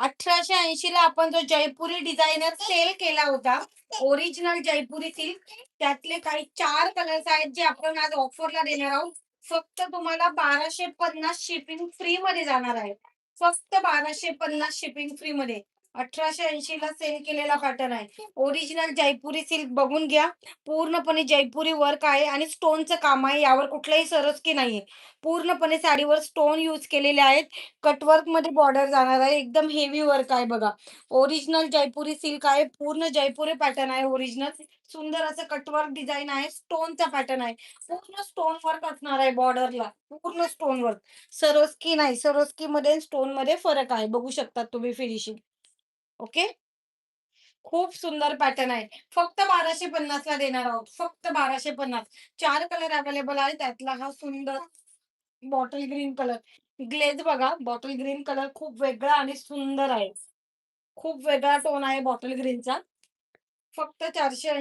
1880 ला आपण जो जयपुरी डिझायनर सेल केला होता, ओरिजिनल जयपुरी सिल्क, त्यातले काही 4 कलर्स आहेत जे आपण आज ऑफरला देणार आहोत. फक्त तुम्हाला 1250 शिपिंग फ्रीमध्ये जाणार आहे. फक्त 1250 शिपिंग फ्रीमध्ये. 1880 ला सेल केलेला पॅटर्न आहे. ओरिजिनल जयपुरी सिल्क बघून घ्या. पूर्णपणे जयपुरी वर्क आहे आणि स्टोनचं काम आहे. यावर कुठलाही सरस्की नाहीये. पूर्णपणे साडीवर स्टोन यूज केलेले आहेत. कटवर्कमध्ये बॉर्डर जाणार आहे. एकदम हेवी वर्क आहे बघा. ओरिजिनल जयपुरी सिल्क आहे. पूर्ण जयपुरी पॅटर्न आहे ओरिजिनल. सुंदर असं कटवर्क डिझाइन आहे. स्टोनचा पॅटर्न आहे. पूर्ण स्टोन वर्क असणार आहे बॉर्डरला. पूर्ण स्टोन वर्क. सरोस्की नाही. सरोस्कीमध्ये स्टोनमध्ये फरक आहे. बघू शकता तुम्ही फिनिशिंग. ओके. खूप सुंदर पॅटर्न आहे. फक्त 1250 ला देणार आहोत. फक्त 1250. 4 कलर अवेलेबल आहे. त्यातला हा सुंदर बॉटल ग्रीन कलर. ग्लेज बघा, बॉटल ग्रीन कलर खूप वेगळा आणि सुंदर आहे. खूप वेगळा टोन आहे बॉटल ग्रीनचा. फक्त 480